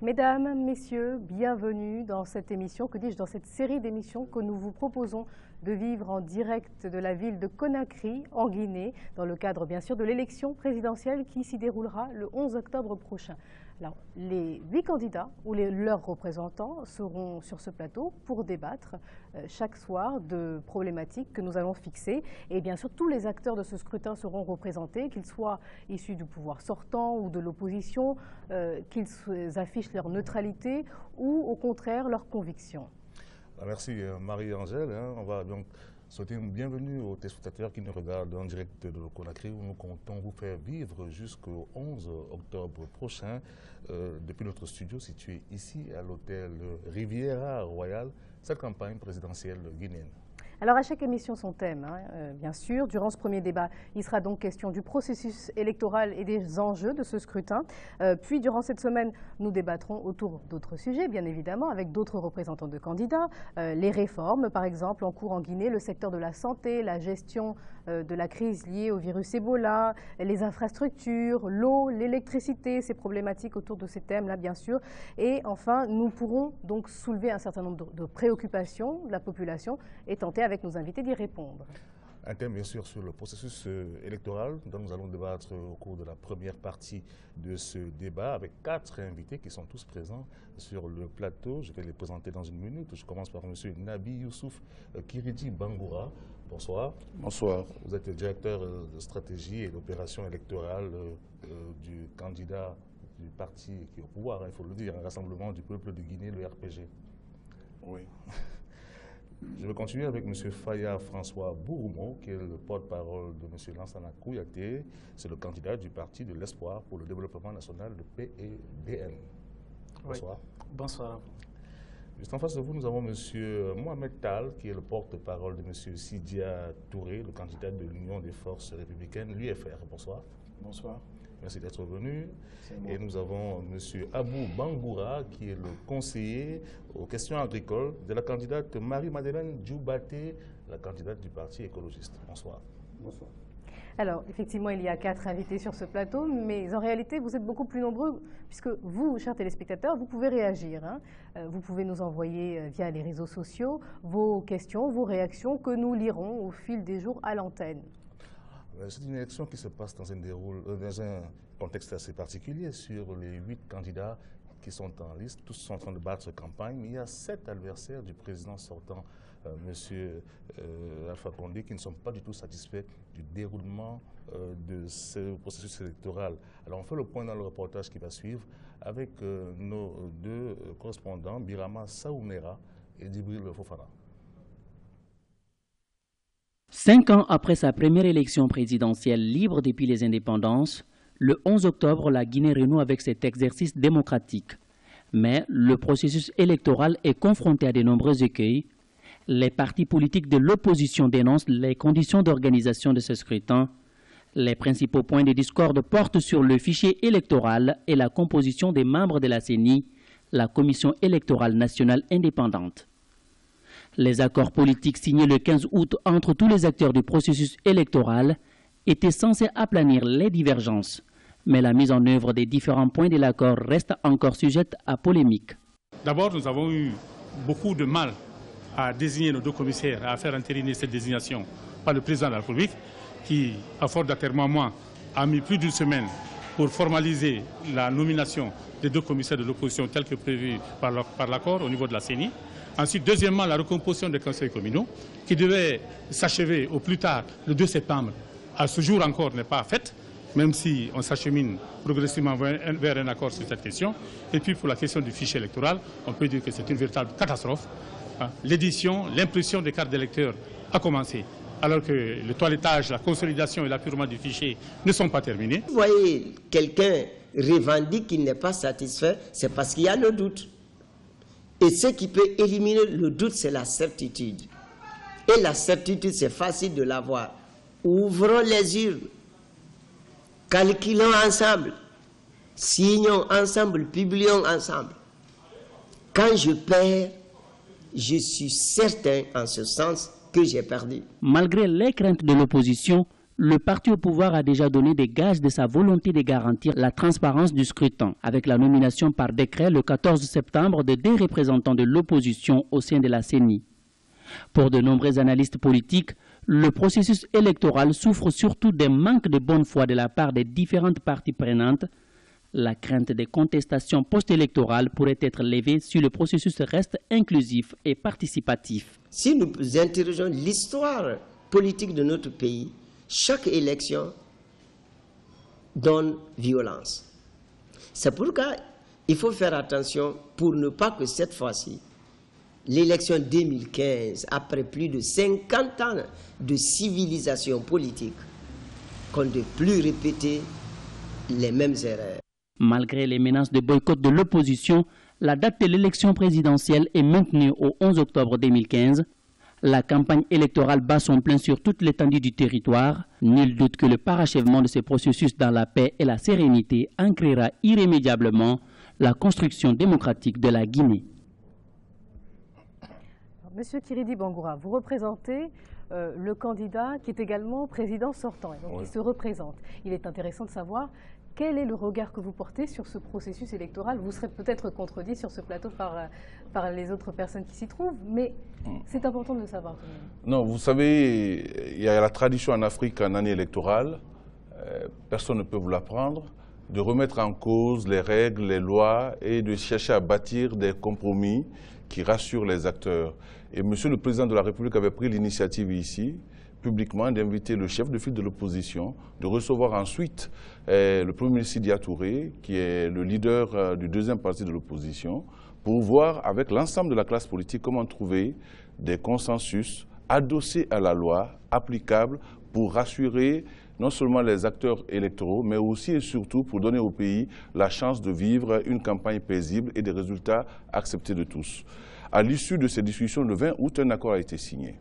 Mesdames, Messieurs, bienvenue dans cette émission, que dis-je, dans cette série d'émissions que nous vous proposons de vivre en direct de la ville de Conakry, en Guinée, dans le cadre bien sûr de l'élection présidentielle qui s'y déroulera le 11 octobre prochain. Alors, les 8 candidats ou leurs représentants seront sur ce plateau pour débattre chaque soir de problématiques que nous allons fixer. Et bien sûr, tous les acteurs de ce scrutin seront représentés, qu'ils soient issus du pouvoir sortant ou de l'opposition, qu'ils affichent leur neutralité ou au contraire leur conviction. Merci Marie-Angèle. On va donc souhaiter une bienvenue aux téléspectateurs qui nous regardent en direct de Conakry, où nous comptons vous faire vivre jusqu'au 11 octobre prochain depuis notre studio situé ici à l'hôtel Riviera Royal, cette campagne présidentielle guinéenne. Alors à chaque émission son thème, bien sûr. Durant ce premier débat, il sera donc question du processus électoral et des enjeux de ce scrutin. Puis durant cette semaine, nous débattrons autour d'autres sujets, bien évidemment, avec d'autres représentants de candidats. Les réformes, par exemple, en cours en Guinée, le secteur de la santé, la gestion de la crise liée au virus Ebola, les infrastructures, l'eau, l'électricité, ces problématiques autour de ces thèmes-là, bien sûr. Et enfin, nous pourrons donc soulever un certain nombre de préoccupations de la population et tenter avec nos invités d'y répondre. Un thème bien sûr sur le processus électoral dont nous allons débattre au cours de la première partie de ce débat avec 4 invités qui sont tous présents sur le plateau. Je vais les présenter dans une minute. Je commence par M. Nabi Youssouf Kiridi Bangoura. Bonsoir. Bonsoir. Vous êtes directeur de stratégie et d'opération électorale du candidat du parti qui est au pouvoir, il faut le dire, un rassemblement du peuple de Guinée, le RPG. Oui. Je vais continuer avec M. Faya François Bouroumo, qui est le porte-parole de M. Lansana Kouyaté. C'est le candidat du Parti de l'Espoir pour le développement national, le PEDN. Bonsoir. Oui. Bonsoir. Juste en face de vous, nous avons M. Mohamed Tal, qui est le porte-parole de M. Sidia Touré, le candidat de l'Union des forces républicaines, l'UFR. Bonsoir. Bonsoir. Merci d'être venu. Et nous avons M. Abou Bangoura, qui est le conseiller aux questions agricoles de la candidate Marie-Madeleine Djoubaté, la candidate du Parti écologiste. Bonsoir. Bonsoir. Alors, effectivement, il y a 4 invités sur ce plateau, mais en réalité, vous êtes beaucoup plus nombreux, puisque vous, chers téléspectateurs, vous pouvez réagir. Vous pouvez nous envoyer via les réseaux sociaux vos questions, vos réactions, que nous lirons au fil des jours à l'antenne. C'est une élection qui se passe dans un contexte assez particulier. Sur les 8 candidats qui sont en liste, tous sont en train de battre campagne, mais il y a 7 adversaires du président sortant, M. Alpha Condé, qui ne sont pas du tout satisfaits du déroulement de ce processus électoral. Alors on fait le point dans le reportage qui va suivre avec nos 2 correspondants, Birama Saounera et Djibril Fofana. 5 ans après sa première élection présidentielle libre depuis les indépendances, le 11 octobre, la Guinée renoue avec cet exercice démocratique. Mais le processus électoral est confronté à de nombreux écueils. Les partis politiques de l'opposition dénoncent les conditions d'organisation de ce scrutin. Les principaux points de discorde portent sur le fichier électoral et la composition des membres de la CENI, la Commission électorale nationale indépendante. Les accords politiques signés le 15 août entre tous les acteurs du processus électoral étaient censés aplanir les divergences. Mais la mise en œuvre des différents points de l'accord reste encore sujette à polémique. D'abord, nous avons eu beaucoup de mal à désigner nos 2 commissaires, à faire entériner cette désignation par le président de la République, qui, à force d'atermoiement, a mis plus d'une semaine pour formaliser la nomination des 2 commissaires de l'opposition tels que prévu par l'accord au niveau de la CENI. Ensuite, deuxièmement, la recomposition des conseils communaux qui devait s'achever au plus tard le 2 septembre. À ce jour encore n'est pas faite, même si on s'achemine progressivement vers un accord sur cette question. Et puis pour la question du fichier électoral, on peut dire que c'est une véritable catastrophe. L'édition, l'impression des cartes d'électeurs a commencé, alors que le toilettage, la consolidation et l'apurement du fichier ne sont pas terminés. Vous voyez, quelqu'un revendique qu'il n'est pas satisfait, c'est parce qu'il y a le doute. Et ce qui peut éliminer le doute, c'est la certitude. Et la certitude, c'est facile de l'avoir. Ouvrons les urnes, calculons ensemble, signons ensemble, publions ensemble. Quand je perds, je suis certain en ce sens que j'ai perdu. Malgré les craintes de l'opposition, le parti au pouvoir a déjà donné des gages de sa volonté de garantir la transparence du scrutin, avec la nomination par décret le 14 septembre de 2 représentants de l'opposition au sein de la CENI. Pour de nombreux analystes politiques, le processus électoral souffre surtout d'un manque de bonne foi de la part des différentes parties prenantes. La crainte des contestations post-électorales pourrait être levée si le processus reste inclusif et participatif. Si nous interrogeons l'histoire politique de notre pays, chaque élection donne violence. C'est pourquoi il faut faire attention pour ne pas que cette fois-ci, l'élection 2015, après plus de 50 ans de civilisation politique, qu'on ne doit plus répéter les mêmes erreurs. Malgré les menaces de boycott de l'opposition, la date de l'élection présidentielle est maintenue au 11 octobre 2015. La campagne électorale bat son plein sur toute l'étendue du territoire. Nul doute que le parachèvement de ce processus dans la paix et la sérénité ancrera irrémédiablement la construction démocratique de la Guinée. Monsieur Kiridi Bangoura, vous représentez le candidat qui est également président sortant, et donc qui se représente. Il est intéressant de savoir quel est le regard que vous portez sur ce processus électoral. Vous serez peut-être contredit sur ce plateau par les autres personnes qui s'y trouvent, mais c'est important de le savoir quand même. Non, vous savez, il y a la tradition en Afrique en année électorale, personne ne peut vous l'apprendre, de remettre en cause les règles, les lois et de chercher à bâtir des compromis qui rassurent les acteurs. Et Monsieur le Président de la République avait pris l'initiative ici, publiquement, d'inviter le chef de file de l'opposition, de recevoir ensuite le Premier ministre Sidya Touré, qui est le leader du deuxième parti de l'opposition, pour voir avec l'ensemble de la classe politique comment trouver des consensus adossés à la loi, applicables pour rassurer non seulement les acteurs électoraux, mais aussi et surtout pour donner au pays la chance de vivre une campagne paisible et des résultats acceptés de tous. À l'issue de ces discussions, le 20 août, un accord a été signé.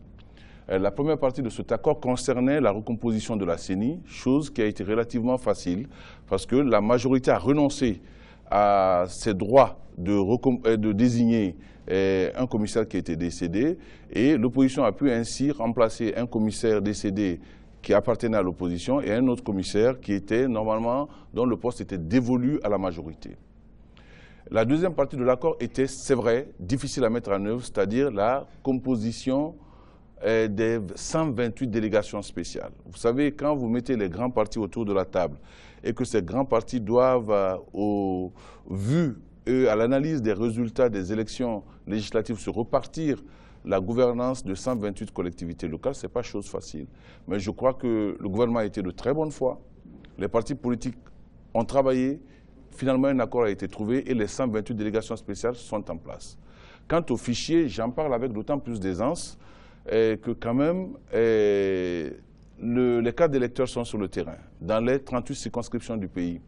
La première partie de cet accord concernait la recomposition de la CENI, chose qui a été relativement facile parce que la majorité a renoncé à ses droits de désigner un commissaire qui était décédé et l'opposition a pu ainsi remplacer un commissaire décédé qui appartenait à l'opposition et un autre commissaire qui était normalement, dont le poste était dévolu à la majorité. La deuxième partie de l'accord était, c'est vrai, difficile à mettre en œuvre, c'est-à-dire la composition des 128 délégations spéciales. Vous savez, quand vous mettez les grands partis autour de la table et que ces grands partis doivent, au vu et à l'analyse des résultats des élections législatives, se repartir la gouvernance de 128 collectivités locales, ce n'est pas chose facile. Mais je crois que le gouvernement a été de très bonne foi. Les partis politiques ont travaillé. Finalement, un accord a été trouvé et les 128 délégations spéciales sont en place. Quant aux fichiers, j'en parle avec d'autant plus d'aisance que quand même les cartes d'électeurs sont sur le terrain, dans les 38 circonscriptions du pays.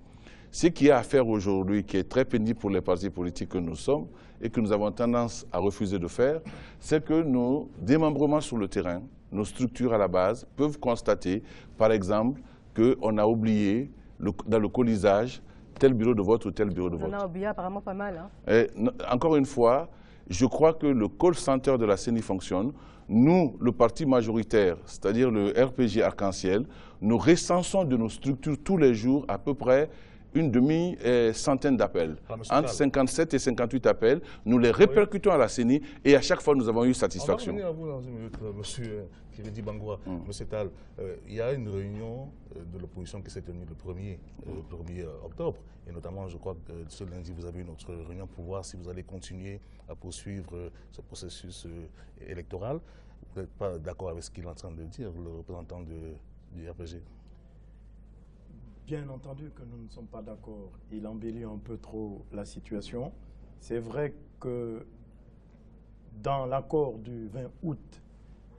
Ce qui est à faire aujourd'hui, qui est très pénible pour les partis politiques que nous sommes et que nous avons tendance à refuser de faire, c'est que nos démembrements sur le terrain, nos structures à la base, peuvent constater, par exemple, qu'on a oublié dans le colisage tel bureau de vote ou tel bureau de vote. On a oublié apparemment pas mal. Hein. Encore une fois, je crois que le call center de la CENI fonctionne. Nous, le parti majoritaire, c'est-à-dire le RPG Arc-en-Ciel, nous recensons de nos structures tous les jours à peu près une demi-centaine d'appels. Entre 57 et 58 appels, nous les répercutons à la CENI et à chaque fois nous avons eu satisfaction. On va revenir à vous dans une minute, monsieur Kiridi Bangoura. Monsieur Tal, il y a une réunion de l'opposition qui s'est tenue le 1er octobre. Et notamment, je crois que ce lundi, vous avez une autre réunion pour voir si vous allez continuer à poursuivre ce processus électoral. Vous n'êtes pas d'accord avec ce qu'il est en train de dire, le représentant du RPG? Bien entendu que nous ne sommes pas d'accord. Il embellit un peu trop la situation. C'est vrai que dans l'accord du 20 août,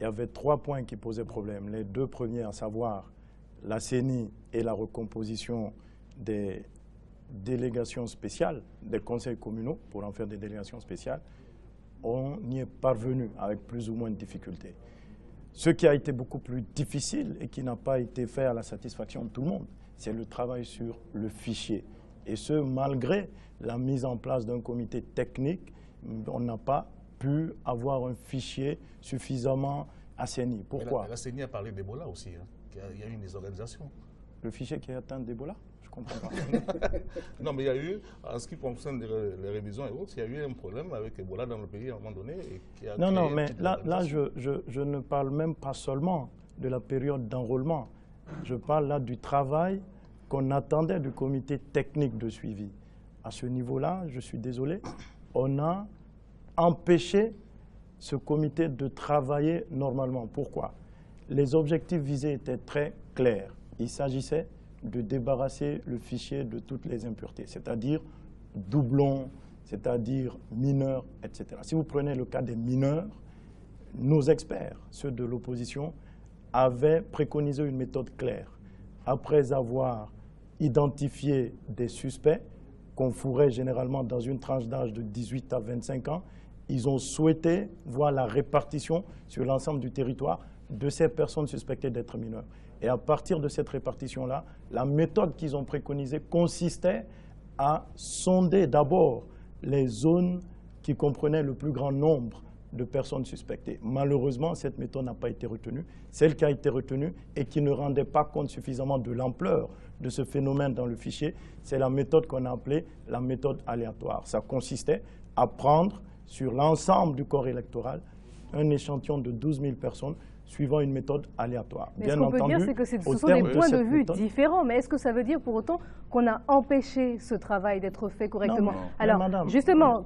il y avait 3 points qui posaient problème. Les 2 premiers, à savoir la CENI et la recomposition des délégations spéciales, des conseils communaux, pour en faire des délégations spéciales, on y est parvenu avec plus ou moins de difficultés. Ce qui a été beaucoup plus difficile et qui n'a pas été fait à la satisfaction de tout le monde, c'est le travail sur le fichier. Et ce, malgré la mise en place d'un comité technique, on n'a pas pu avoir un fichier suffisamment assaini. Pourquoi? La CENI a parlé d'Ebola aussi, hein, qu'il y a eu une désorganisation. Le fichier qui est atteint d'Ebola? Je ne comprends pas. Non, mais il y a eu, en ce qui concerne les révisions et autres, il y a eu un problème avec Ebola dans le pays à un moment donné. Et qui a non, mais là je ne parle même pas seulement de la période d'enrôlement. Je parle là du travail qu'on attendait du comité technique de suivi. À ce niveau-là, je suis désolé, on a empêché ce comité de travailler normalement. Pourquoi? Les objectifs visés étaient très clairs. Il s'agissait de débarrasser le fichier de toutes les impuretés, c'est-à-dire doublons, c'est-à-dire mineurs, etc. Si vous prenez le cas des mineurs, nos experts, ceux de l'opposition, avaient préconisé une méthode claire. Après avoir identifié des suspects qu'on fourrait généralement dans une tranche d'âge de 18 à 25 ans, ils ont souhaité voir la répartition sur l'ensemble du territoire de ces personnes suspectées d'être mineures. Et à partir de cette répartition-là, la méthode qu'ils ont préconisée consistait à sonder d'abord les zones qui comprenaient le plus grand nombre de personnes suspectées. Malheureusement, cette méthode n'a pas été retenue. Celle qui a été retenue et qui ne rendait pas compte suffisamment de l'ampleur de ce phénomène dans le fichier, c'est la méthode qu'on a appelée la méthode aléatoire. Ça consistait à prendre sur l'ensemble du corps électoral un échantillon de 12 000 personnes suivant une méthode aléatoire. Mais ce qu'on peut dire, c'est que ce sont des points de vue différents. Mais est-ce que ça veut dire pour autant qu'on a empêché ce travail d'être fait correctement? Non. Alors, madame, justement,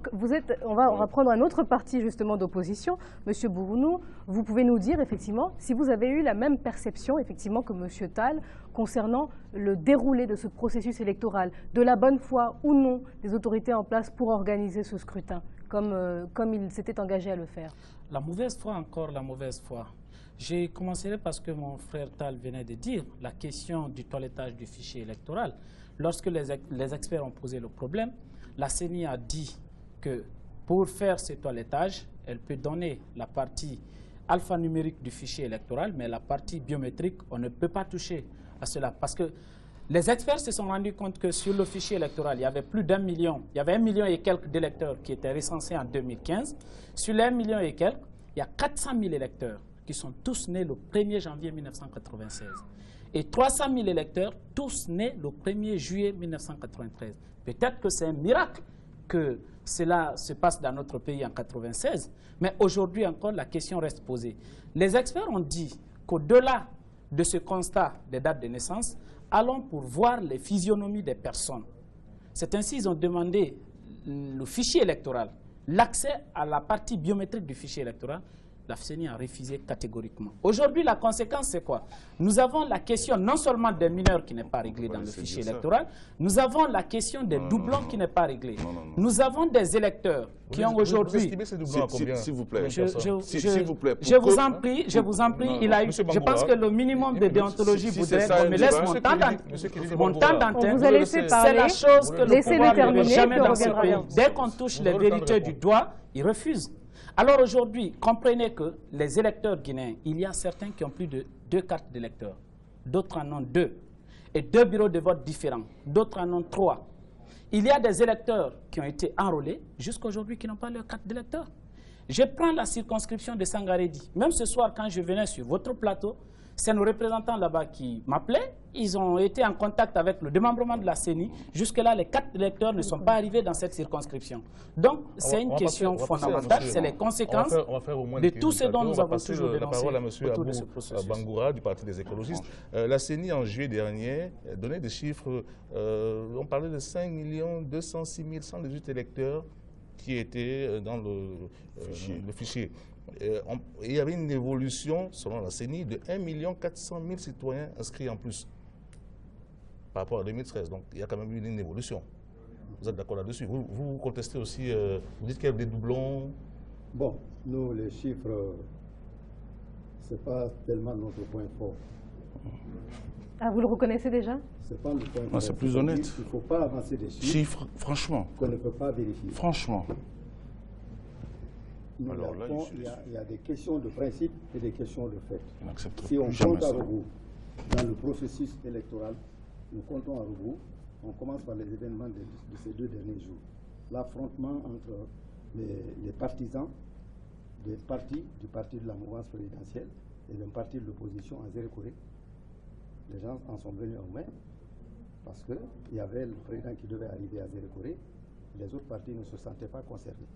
on va prendre un autre parti justement d'opposition. Monsieur Bourounou, vous pouvez nous dire effectivement si vous avez eu la même perception effectivement que Monsieur Tall concernant le déroulé de ce processus électoral, de la bonne foi ou non des autorités en place pour organiser ce scrutin, comme ils s'étaient engagés à le faire. La mauvaise foi, encore la mauvaise foi. Je commencerai parce que mon frère Tal venait de dire la question du toilettage du fichier électoral. Lorsque les experts ont posé le problème, la CENI a dit que pour faire ce toilettage, elle peut donner la partie alphanumérique du fichier électoral, mais la partie biométrique, on ne peut pas toucher à cela. Parce que les experts se sont rendus compte que sur le fichier électoral, il y avait plus d'1 million, il y avait 1 million et quelques d'électeurs qui étaient recensés en 2015. Sur les 1 million et quelques, il y a 400 000 électeurs qui sont tous nés le 1er janvier 1996. Et 300 000 électeurs, tous nés le 1er juillet 1993. Peut-être que c'est un miracle que cela se passe dans notre pays en 1996, mais aujourd'hui encore, la question reste posée. Les experts ont dit qu'au-delà de ce constat des dates de naissance, allons pour voir les physionomies des personnes. C'est ainsi qu'ils ont demandé le fichier électoral, l'accès à la partie biométrique du fichier électoral. La CENI a refusé catégoriquement. Aujourd'hui, la conséquence, c'est quoi? Nous avons la question non seulement des mineurs qui n'est pas réglée dans le fichier électoral, nous avons la question des doublons qui n'est pas réglée. Nous avons des électeurs qui ont aujourd'hui... S'il vous plaît. Je vous en prie, il a eu, je pense que le minimum de déontologie voudrait qu'on me laisse mon temps d'antenne. C'est la chose que le pouvoir ne veut jamais dans ce pays. Dès qu'on touche les vérités du doigt, il refuse. Alors aujourd'hui, comprenez que les électeurs guinéens, il y a certains qui ont plus de 2 cartes d'électeurs, d'autres en ont 2, et 2 bureaux de vote différents, d'autres en ont 3. Il y a des électeurs qui ont été enrôlés jusqu'à aujourd'hui qui n'ont pas leur carte d'électeur. Je prends la circonscription de Sangaredi. Même ce soir, quand je venais sur votre plateau, c'est nos représentants là-bas qui m'appelaient. Ils ont été en contact avec le démembrement de la CENI. Jusque-là, les 4 électeurs ne sont pas arrivés dans cette circonscription. Donc, c'est une question fondamentale. C'est les conséquences de tout ce dont nous avons toujours dénoncé autour de ce processus. Bangoura, du Parti des écologistes. La CENI, en juillet dernier, donnait des chiffres. On parlait de 5 206 118 électeurs qui étaient dans le fichier. Il y avait une évolution, selon la CENI, de 1 400 000 citoyens inscrits en plus par rapport à 2013. Donc, il y a quand même eu une évolution. Vous êtes d'accord là-dessus? Vous contestez aussi, vous dites qu'il y a des doublons? Bon, nous, les chiffres, ce n'est pas tellement notre point fort. Ah, vous le reconnaissez déjà? C'est pas le point fort. C'est plus honnête. Il ne faut pas avancer des chiffres franchement. Qu'on ne peut pas vérifier. Franchement. Alors là, il y a des questions de principe et des questions de fait. Si on compte à rebours dans le processus électoral, nous comptons à rebours. On commence par les événements de ces 2 derniers jours. L'affrontement entre les partisans du parti de la mouvance présidentielle et d'un parti de l'opposition à Zéro-Corée, les gens en sont venus en main parce qu'il y avait le président qui devait arriver à Zérekoré. Les autres partis ne se sentaient pas concernés.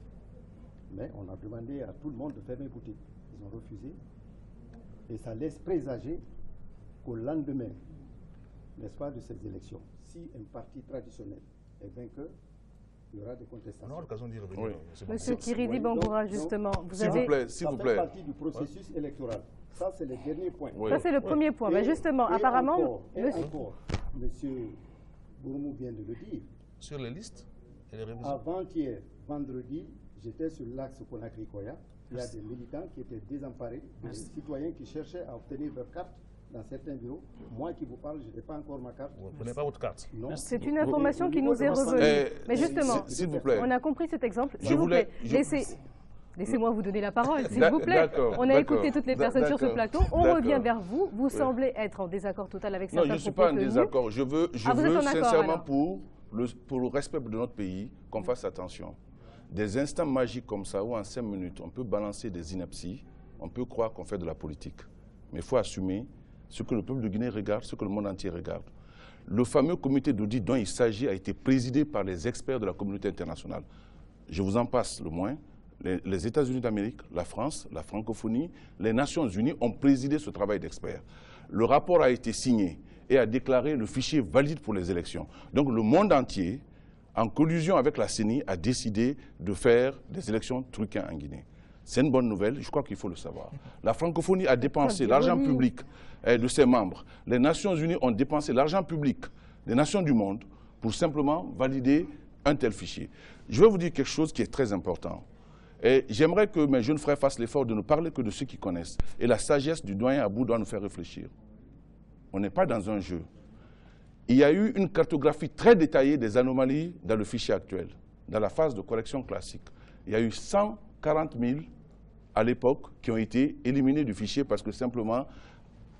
Mais on a demandé à tout le monde de fermer boutique. Ils ont refusé. Et ça laisse présager qu'au lendemain, n'est-ce pas, de ces élections, si un parti traditionnel est vainqueur, il y aura des contestations. On a l'occasion d'y revenir. Oui. Monsieur Kiridi Bangoura, justement, vous avez... S'il vous plaît. Ça fait partie du processus électoral. Ça, c'est le dernier point. Oui. Ça, c'est le premier point. Mais justement, apparemment... Encore, monsieur Bourmou vient de le dire. Sur les listes et les révisions. Avant-hier, vendredi, j'étais sur l'axe Conakry-Koya. Il y a des militants qui étaient désemparés, des citoyens qui cherchaient à obtenir leur carte dans certains bureaux. Moi qui vous parle, je n'ai pas encore ma carte. Vous ne prenez pas votre carte? Non. C'est une information qui nous est revenue. Mais justement, s'il vous plaît, on a compris cet exemple. S'il vous plaît, laissez-moi vous donner la parole, s'il vous plaît. On a écouté toutes les personnes sur ce plateau. On revient vers vous. Vous semblez être en désaccord total avec certains propos. Non, je ne suis pas en désaccord. Je veux sincèrement, pour le respect de notre pays, qu'on fasse attention. Des instants magiques comme ça, où en 5 minutes, on peut balancer des inepties, on peut croire qu'on fait de la politique. Mais il faut assumer ce que le peuple de Guinée regarde, ce que le monde entier regarde. Le fameux comité d'audit dont il s'agit a été présidé par les experts de la communauté internationale. Je vous en passe le moins. Les États-Unis d'Amérique, la France, la francophonie, les Nations Unies ont présidé ce travail d'experts. Le rapport a été signé et a déclaré le fichier valide pour les élections. Donc le monde entier, en collusion avec la CENI, a décidé de faire des élections truquées en Guinée. C'est une bonne nouvelle, je crois qu'il faut le savoir. La francophonie a dépensé l'argent public de ses membres. Les Nations Unies ont dépensé l'argent public des nations du monde pour simplement valider un tel fichier. Je vais vous dire quelque chose qui est très important. Et j'aimerais que mes jeunes frères fassent l'effort de ne parler que de ceux qui connaissent. Et la sagesse du doyen Abou doit nous faire réfléchir. On n'est pas dans un jeu. Il y a eu une cartographie très détaillée des anomalies dans le fichier actuel, dans la phase de correction classique. Il y a eu 140 000 à l'époque qui ont été éliminés du fichier parce que simplement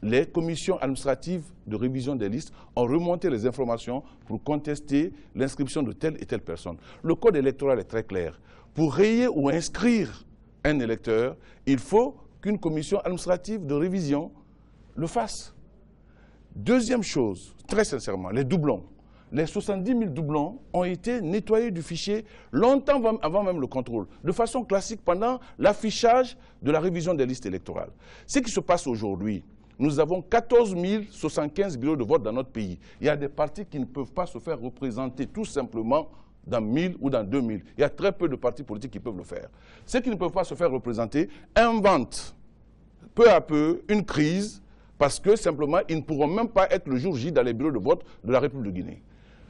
les commissions administratives de révision des listes ont remonté les informations pour contester l'inscription de telle et telle personne. Le code électoral est très clair. Pour rayer ou inscrire un électeur, il faut qu'une commission administrative de révision le fasse. Deuxième chose, très sincèrement, les doublons. Les 70 000 doublons ont été nettoyés du fichier longtemps avant même le contrôle, de façon classique pendant l'affichage de la révision des listes électorales. Ce qui se passe aujourd'hui, nous avons 14 075 bureaux de vote dans notre pays. Il y a des partis qui ne peuvent pas se faire représenter tout simplement dans 1000 ou dans 2000. Il y a très peu de partis politiques qui peuvent le faire. Ceux qui ne peuvent pas se faire représenter inventent peu à peu une crise parce que simplement ils ne pourront même pas être le jour J dans les bureaux de vote de la République de Guinée.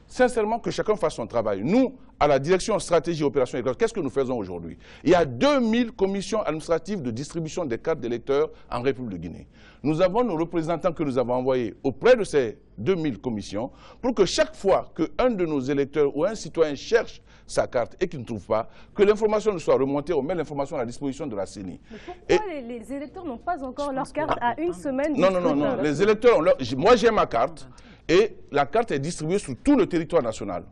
Sincèrement, que chacun fasse son travail. Nous, à la direction stratégie et opération électorale, qu'est-ce que nous faisons aujourd'hui? Il y a 2000 commissions administratives de distribution des cartes d'électeurs en République de Guinée. Nous avons nos représentants que nous avons envoyés auprès de ces 2000 commissions pour que chaque fois qu'un de nos électeurs ou un citoyen cherche sa carte et qu'il ne trouve pas, que l'information ne soit remontée, on met l'information à la disposition de la CENI. Mais pourquoi les électeurs n'ont pas encore leur carte à une semaine? Non. Les électeurs ont leur... Moi, j'ai ma carte. Et la carte est distribuée sur tout le territoire national.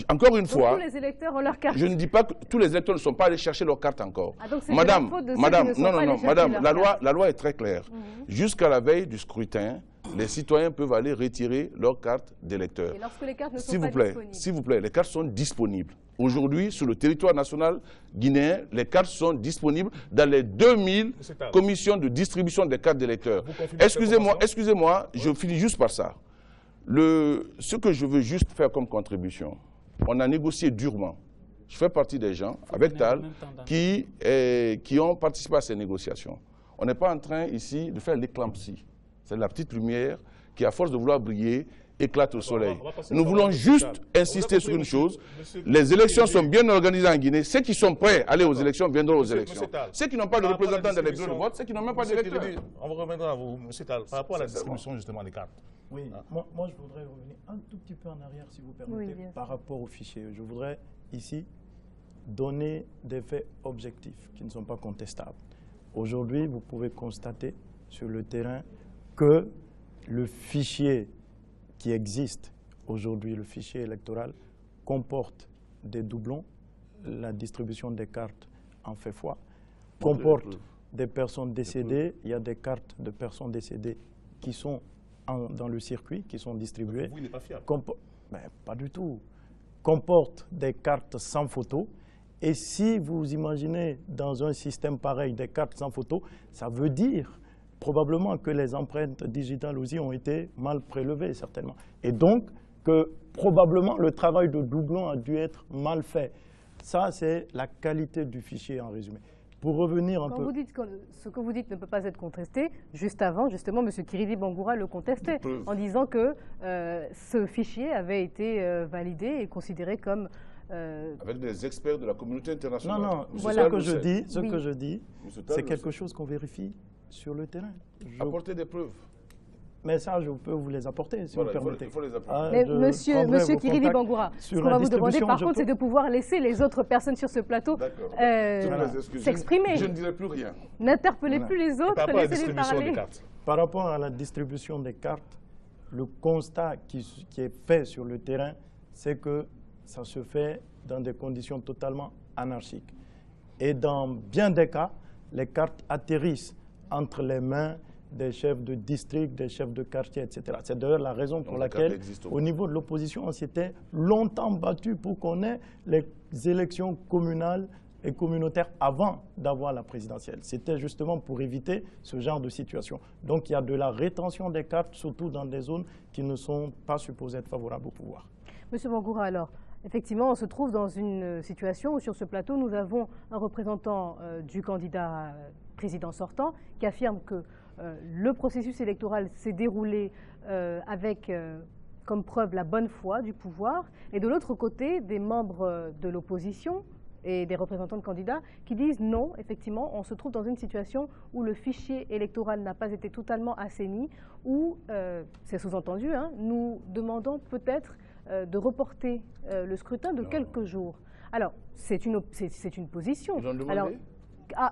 Encore une fois, tous les électeurs ont leur carte. Je ne dis pas que tous les électeurs ne sont pas allés chercher leur carte encore. Ah, donc madame, madame, la loi est très claire. Jusqu'à la veille du scrutin, les citoyens peuvent aller retirer leur carte d'électeur. Et lorsque les cartes ne sont pas disponibles? S'il vous plaît, les cartes sont disponibles. Aujourd'hui, sur le territoire national guinéen, les cartes sont disponibles dans les 2000 commissions de distribution des cartes d'électeurs. Excusez-moi, je finis juste par ça. Ce que je veux juste faire comme contribution, on a négocié durement. Je fais partie des gens, avec Tal, qui ont participé à ces négociations. On n'est pas en train ici de faire l'éclampsie. C'est la petite lumière qui, à force de vouloir briller, éclate au soleil. Nous voulons juste insister sur une chose. Les élections sont bien organisées en Guinée. Ceux qui sont prêts à aller aux élections viendront aux élections. Ceux qui n'ont pas de représentants dans les bureaux de vote, ceux qui n'ont même pas d'électeurs. On va revenir à vous, M. Tal, par rapport à la distribution justement des cartes. Oui, moi je voudrais revenir un tout petit peu en arrière, si vous permettez, par rapport au fichier. Je voudrais ici donner des faits objectifs qui ne sont pas contestables. Aujourd'hui, vous pouvez constater sur le terrain que le fichier qui existe aujourd'hui, le fichier électoral, comporte des doublons. La distribution des cartes en fait foi. Comporte des personnes décédées. Il y a des cartes de personnes décédées qui sont dans le circuit qui sont distribués. Vous, il n'est pas fiable. Pas du tout. Comportent des cartes sans photo. Et si vous imaginez dans un système pareil des cartes sans photo, ça veut dire probablement que les empreintes digitales aussi ont été mal prélevées, certainement. Et donc que probablement le travail de doublon a dû être mal fait. Ça, c'est la qualité du fichier en résumé. Pour revenir un peu... Vous dites que ce que vous dites ne peut pas être contesté, juste avant, justement, M. Kiridi Bangoura le contestait en disant que ce fichier avait été validé et considéré comme... Avec des experts de la communauté internationale. Non, voilà. Ce que je dis, c'est quelque chose qu'on vérifie sur le terrain. Apporter des preuves. Mais ça, je peux vous les apporter, si vous le permettez. Il faut les apporter. Mais monsieur Kiridi Bangoura, ce qu'on va vous demander, par contre, c'est de pouvoir laisser les autres personnes sur ce plateau s'exprimer. Je ne dirai plus rien. N'interpellez plus les autres, laissez-les parler. Par rapport à la distribution des cartes, le constat qui est fait sur le terrain, c'est que ça se fait dans des conditions totalement anarchiques. Et dans bien des cas, les cartes atterrissent entre les mains des chefs de district, des chefs de quartier, etc. C'est d'ailleurs la raison pour laquelle, au niveau de l'opposition, on s'était longtemps battu pour qu'on ait les élections communales et communautaires avant d'avoir la présidentielle. C'était justement pour éviter ce genre de situation. Donc il y a de la rétention des cartes, surtout dans des zones qui ne sont pas supposées être favorables au pouvoir. Monsieur Bangoura, alors, effectivement, on se trouve dans une situation où sur ce plateau, nous avons un représentant du candidat président sortant qui affirme que le processus électoral s'est déroulé avec comme preuve la bonne foi du pouvoir, et de l'autre côté, des membres de l'opposition et des représentants de candidats qui disent non, effectivement, on se trouve dans une situation où le fichier électoral n'a pas été totalement assaini, où, c'est sous-entendu, hein, nous demandons peut-être de reporter le scrutin de quelques jours. Alors, c'est une position. Ils ont demandé. Alors,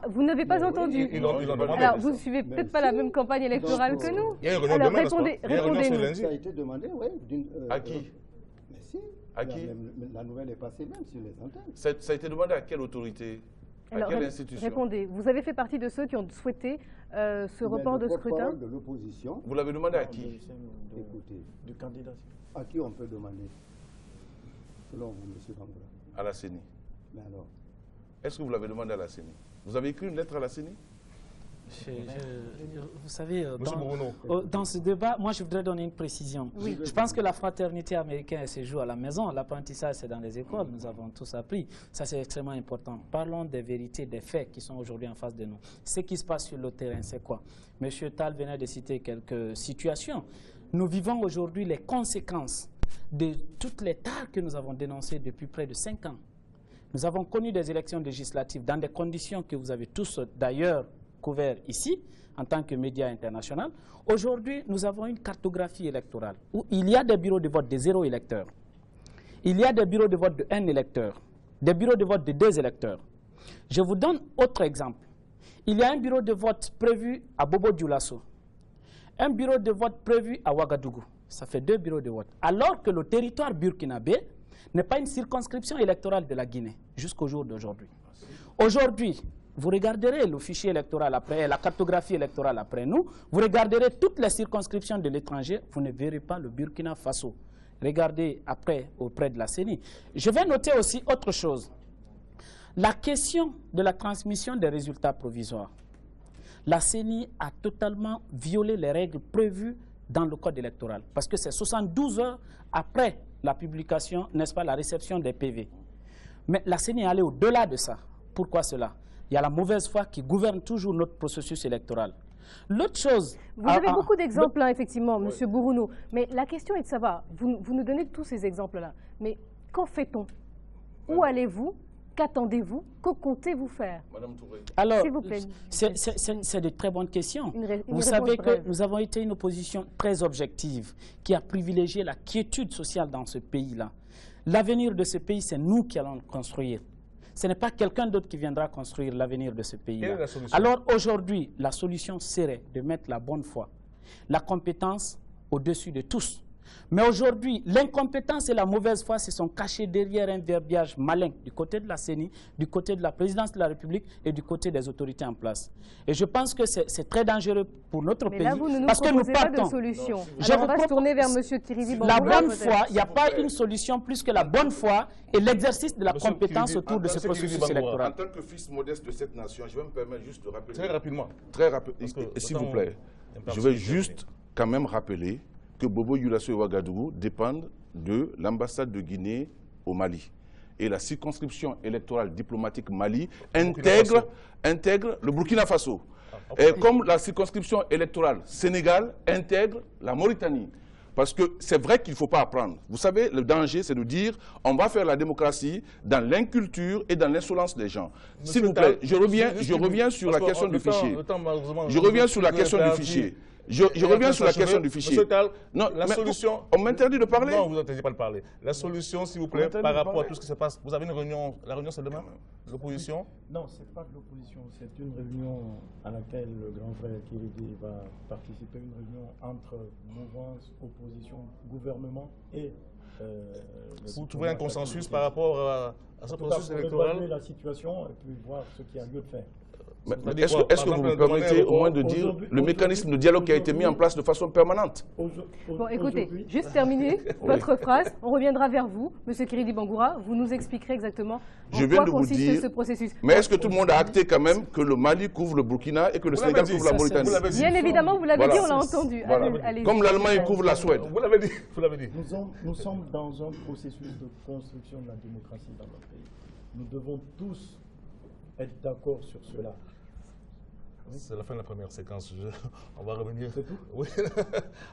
vous n'avez pas entendu. Alors, vous ne suivez peut-être pas la même campagne électorale que nous. Alors, répondez-nous. Ça a été demandé, oui. À qui? Mais si. À qui? La nouvelle est passée même sur les antennes. Ça a été demandé à quelle autorité? Alors, à quelle institution? Répondez. Vous avez fait partie de ceux qui ont souhaité ce report de scrutin? De l'opposition. Vous l'avez demandé à qui? Écoutez. Du candidat. À qui on peut demander, selon vous, M. Bangoura? À la CENI. Mais alors? Est-ce que vous l'avez demandé à la CENI? Vous avez écrit une lettre à la CENI? Vous savez, dans ce débat, moi je voudrais donner une précision. Oui. Je pense que la fraternité américaine se joue à la maison, l'apprentissage c'est dans les écoles, nous avons tous appris. Ça c'est extrêmement important. Parlons des vérités, des faits qui sont aujourd'hui en face de nous. Ce qui se passe sur le terrain, c'est quoi? Monsieur Tal venait de citer quelques situations. Nous vivons aujourd'hui les conséquences de toutes les tares que nous avons dénoncées depuis près de 5 ans. Nous avons connu des élections législatives dans des conditions que vous avez tous d'ailleurs couvert ici, en tant que média international. Aujourd'hui, nous avons une cartographie électorale où il y a des bureaux de vote de 0 électeurs. Il y a des bureaux de vote de 1 électeur, des bureaux de vote de 2 électeurs. Je vous donne autre exemple. Il y a un bureau de vote prévu à Bobo-Dioulasso, un bureau de vote prévu à Ouagadougou. Ça fait 2 bureaux de vote. Alors que le territoire burkinabé n'est pas une circonscription électorale de la Guinée, jusqu'au jour d'aujourd'hui. Aujourd'hui, vous regarderez le fichier électoral après, la cartographie électorale après nous, vous regarderez toutes les circonscriptions de l'étranger, vous ne verrez pas le Burkina Faso. Regardez après auprès de la CENI. Je vais noter aussi autre chose. La question de la transmission des résultats provisoires. La CENI a totalement violé les règles prévues dans le code électoral, parce que c'est 72 heures après la publication, n'est-ce pas, la réception des PV. Mais la CENI est allée au-delà de ça. Pourquoi cela? Il y a la mauvaise foi qui gouverne toujours notre processus électoral. L'autre chose... Vous avez beaucoup d'exemples, hein, effectivement, M. Bourounou. Mais la question est de savoir, vous nous donnez tous ces exemples-là, mais qu'en fait-on? Où allez-vous? Qu'attendez-vous? Que comptez-vous faire? Madame Touré. Alors, s'il vous plaît. C'est de très bonnes questions. Vous savez que nous avons été une opposition très objective qui a privilégié la quiétude sociale dans ce pays-là. L'avenir de ce pays, c'est nous qui allons le construire. Ce n'est pas quelqu'un d'autre qui viendra construire l'avenir de ce pays-là. Quelle est la solution? Alors aujourd'hui, la solution serait de mettre la bonne foi, la compétence au-dessus de tous. Mais aujourd'hui, l'incompétence et la mauvaise foi se sont cachés derrière un verbiage malin du côté de la CENI, du côté de la présidence de la République et du côté des autorités en place. Et je pense que c'est très dangereux pour notre pays. Mais là, vous ne nous parce que nous proposez pas partons. de solution. Je Alors, on va vous se tourner vers propose M. Thierry la Bangoura, bonne peut-être. foi, il n'y a pas une solution plus que la bonne foi et l'exercice de la compétence autour de ce processus électoral. En tant que fils modeste de cette nation, je vais me permettre juste de rappeler... Très rapidement. Très rapidement. S'il vous plaît, je vais juste quand même rappeler que Bobo Dioulasso et Ouagadougou dépendent de l'ambassade de Guinée au Mali. Et la circonscription électorale diplomatique Mali intègre le Burkina Faso. Et comme la circonscription électorale Sénégal intègre la Mauritanie. Parce que c'est vrai qu'il ne faut pas apprendre. Vous savez, le danger, c'est de dire on va faire la démocratie dans l'inculture et dans l'insolence des gens. S'il vous plaît, je reviens sur la question du fichier. Je reviens sur la question du fichier. Je reviens sur la question du fichier. Monsieur Tal, non, la solution... On m'interdit de parler. Non, vous n'interdisez pas de parler. La solution, s'il vous plaît, par rapport à tout ce qui se passe. Vous avez une réunion, la réunion c'est demain? L'opposition? Non, ce n'est pas de l'opposition. C'est une réunion à laquelle le grand frère Kiridi va participer. Une réunion entre mouvance, opposition, gouvernement et... vous trouvez un consensus par rapport à ce processus électoral? Évaluer la situation et puis voir ce qu'il y a lieu de faire. Est-ce que vous me permettez au moins de dire le mécanisme de dialogue qui a été mis en place de façon permanente? Bon, écoutez, juste terminer votre phrase, on reviendra vers vous, M. Kiridi Bangoura, vous nous expliquerez exactement en quoi consiste ce processus. Mais est-ce que tout le monde a acté quand même que le Mali couvre le Burkina et que le Sénégal couvre la Mauritanie? Bien évidemment, vous l'avez dit, on l'a entendu. Comme l'Allemagne couvre la Suède. Vous l'avez dit, vous l'avez dit. Nous sommes dans un processus de construction de la démocratie dans notre pays. Nous devons tous être d'accord sur cela. C'est la fin de la première séquence. On va revenir. C'est tout? Oui.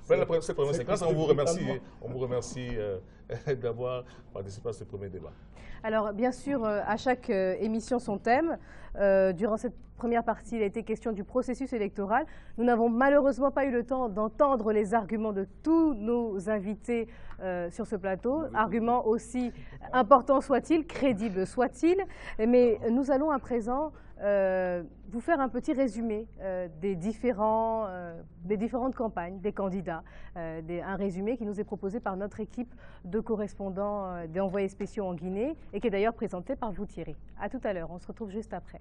Fin de cette première séquence, on vous remercie d'avoir participé à ce premier débat. Alors, bien sûr, à chaque émission, son thème. Durant cette première partie, il a été question du processus électoral. Nous n'avons malheureusement pas eu le temps d'entendre les arguments de tous nos invités sur ce plateau. Arguments aussi importants soient-ils, crédibles soient-ils. Mais nous allons à présent vous faire un petit résumé des différentes campagnes, des candidats. Un résumé qui nous est proposé par notre équipe de correspondants des envoyés spéciaux en Guinée et qui est d'ailleurs présenté par vous, Thierry. À tout à l'heure, on se retrouve juste après.